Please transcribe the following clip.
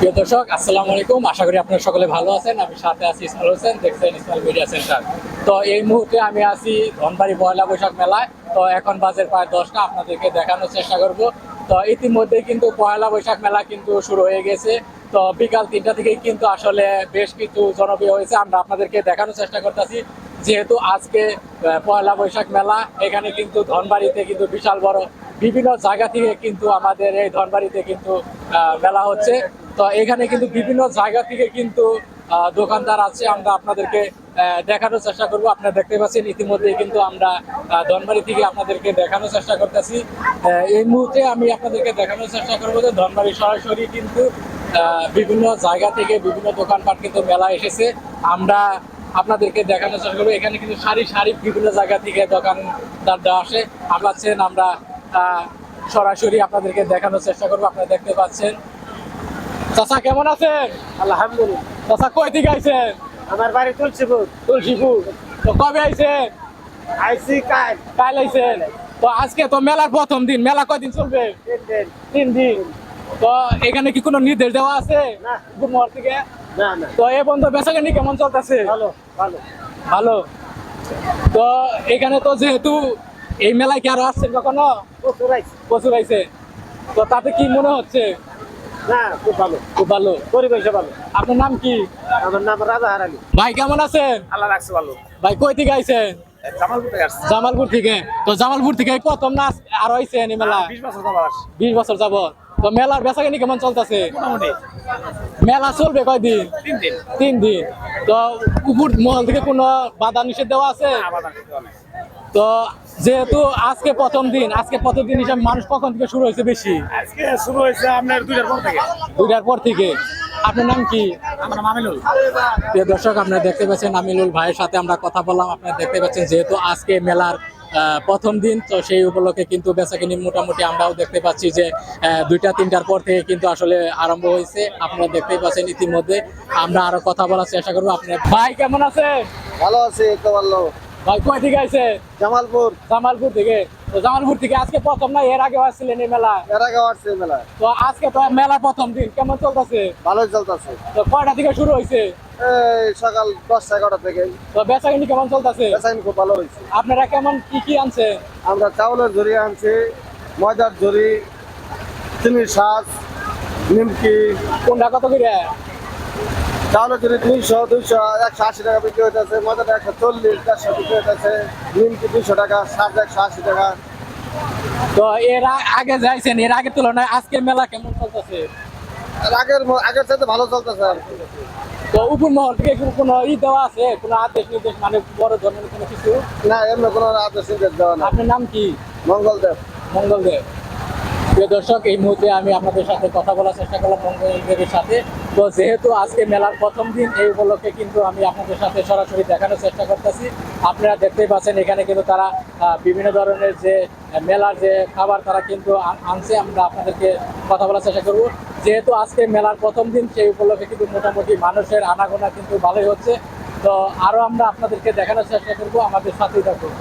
প্রিয় দর্শক, আসসালামু আলাইকুম। আশা করি আপনারা সকলে ভালো আছেন। আমি সাথে আছি ইসমাইল হোসেন, দেখছেন ইসমাইল মিডিয়া সেন্টার। তো এই মুহূর্তে আমি আছি ধনবাড়ি পয়লা বৈশাখ মেলায়। তো এখন বাজে প্রায় 10টা, আপনাদেরকে দেখানোর চেষ্টা করব। তো ইতিমধ্যে কিন্তু পয়লা বৈশাখ মেলা কিন্তু শুরু হয়ে গেছে। তো বিকাল 3টা থেকেই কিন্তু আসলে বেশ কিছু জনপ্রিয় হয়েছে, আমরা আপনাদেরকে দেখানোর চেষ্টা করতেছি। যেহেতু আজকে পয়লা বৈশাখ মেলা, এখানে কিন্তু ধনবাড়িতে কিন্তু বিশাল বড় বিভিন্ন জায়গা থেকে কিন্তু আমাদের এই ধনবাড়িতে কিন্তু মেলা হচ্ছে। তো এখানে কিন্তু বিভিন্ন জায়গা থেকে কিন্তু দোকানদার আছে, আমরা আপনাদেরকে দেখানোর চেষ্টা করব। আপনারা দেখতে পাচ্ছেন ইতিমধ্যে কিন্তু আমরা ধনবাড়ি থেকে আপনাদেরকে দেখানোর চেষ্টা করতেছি। এই মুহূর্তে আমি আপনাদেরকে দেখানোর চেষ্টা করবো যে ধনবাড়ি সরাসরি কিন্তু বিভিন্ন জায়গা থেকে বিভিন্ন দোকানপাট কিন্তু মেলা এসেছে। আমরা আপনাদেরকে দেখানোর চেষ্টা করবো। এখানে কিন্তু সারি সারি বিভিন্ন জায়গা থেকে দোকানদাররা আসে। আমরা সরাসরি আপনাদেরকে দেখানোর চেষ্টা করবো। আপনারা দেখতে পাচ্ছেন। চাচা কেমন আছেন? আলহামদুলিল্লাহ। চাচা কই থেকে আইছেন? আমার বাড়ি তুলসীপুর। তুলসীপুর। তো কবে আইছেন? আইসি কাল কাল আইছেন। তো আজকে তো মেলার প্রথম দিন, মেলা কয়দিন চলবে? 3 দিন। 3 দিন। তো এখানে কি কোনো নির্দেশ দেওয়া আছে না। গুরমোহর থেকে? না না, তো এই বন্ধ বেচাকেনি কেমন চলতেছে? ভালো ভালো। ভালো। তো এখানে তো যেহেতু এই মেলায় কি আরো আসছেন কখনো? প্রচুর আইসি। প্রচুর আইছে। তো তাতে কি মনে হচ্ছে? না, খুব ভালো। খুব ভালো। পরিবেশও ভালো। আপনার নাম কি? আমার নাম রাজা হারালি। ভাই কেমন আছেন? আল্লাহ রাখছে ভালো। ভাই কই থেকে আইছেন? জামালপুর থেকে আসছে। জামালপুর থেকে। তো জামালপুর থেকে এই প্রথম না আরো আইছেন এই মেলা? 20 বছর যাবার আসছে। 20 বছর যাব। তো মেলার বেচাকেনি কেমন চলতেছে? মোটামুটি মেলা চলবে কয়দিন? 3 দিন। 3 দিন। তো উপর মহল থেকে কোনো বাধা নিষেধ দেওয়া আছে? আবার কিছু অনেক। তো যেহেতু আজকে প্রথম দিন হিসাবে মানুষ কখন থেকে শুরু হয়েছে বেশি? আজকে শুরু হয়েছে আপনার 2টার পর থেকে। 2টার পর থেকে। আপনার নাম কি? আমার মামিনুল। প্রিয় দর্শক, আপনারা দেখতে পাচ্ছেন আমিনুল ভাইয়ের সাথে আমরা কথা বললাম। আপনারা দেখতে পাচ্ছেন যেহেতু আজকে মেলার প্রথম দিন, তো সেই উপলক্ষে কিন্তু বেচাকিনি মোটামুটি আমরাও দেখতে পাচ্ছি যে 2টা-3টার পর থেকে কিন্তু আসলে আরম্ভ হয়েছে। আপনারা দেখতেই পাচ্ছেন ইতিমধ্যে। আমরা আরো কথা বলার চেষ্টা করবো। আপনার ভাই কেমন আছে? ভালো আছে তো ভালো। ভাই কয় থেকে আছে? জামালপুর। জামালপুর থেকে। তো জামালপুর থেকে আজকে প্রথম না এর আগে আসছিলেন এই মেলা? এর আগে আসছে মেলা। তো আজকে তো মেলা প্রথম দিন, কেমন চলতেছে? ভালোই চলতেছে। তো কয়টা থেকে শুরু হয়েছে? এই সকাল 10-11টা থেকে। তো বেচাকিনি কেমন চলতেছে? বেচাকেনি খুব ভালো হয়েছে। আপনারা কেমন কি আনছেন? আমরা চাউলের ঝুড়ি আনছি, ময়দার ঝুড়ি, চিনির শাক, নিমকি। কোনটা কত করে? চাউলের ঝুড়ি 200, 180 টাকা বিক্রি হইতেছে, ময়দাটা 140, 400 বিক্রি হইতেছে, নিমকি 200 টাকা, শাক 180 টাকা। তো আগে যাইছেন, এর আগের তুলনায় আজকের মেলা কেমন চলতেছে? আর আগের চাইতে ভালো চলতেছে আর কি। তো উপর মহল থেকে কোনো দেওয়া আছে, কোনো আদেশ নির্দেশ, মানে বড় ধরনের কোনো কিছু? না, এমনি কোনো আদেশ নির্দেশ দেওয়া না। আপনার নাম কি? মঙ্গলদেব। মঙ্গলদেব। প্রিয় দর্শক, এই মুহূর্তে আমি আপনাদের সাথে কথা বলার চেষ্টা করলাম মঙ্গলদেবের সাথে। তো যেহেতু আজকে মেলার প্রথম দিন, এই উপলক্ষে কিন্তু আমি আপনাদের সাথে সরাসরি দেখানোর চেষ্টা করতেছি। আপনারা দেখতেই পাচ্ছেন এখানে কিন্তু তারা বিভিন্ন ধরনের যে মেলার যে খাবার তারা কিন্তু আনছে। আমরা আপনাদেরকে কথা বলার চেষ্টা করব। যেহেতু আজকে মেলার প্রথম দিন, সেই উপলক্ষে কিন্তু মোটামুটি মানুষের আনাগোনা কিন্তু ভালোই হচ্ছে। তো আরো আমরা আপনাদেরকে দেখানোর চেষ্টা করবো, আমাদের সাথেই থাকুন।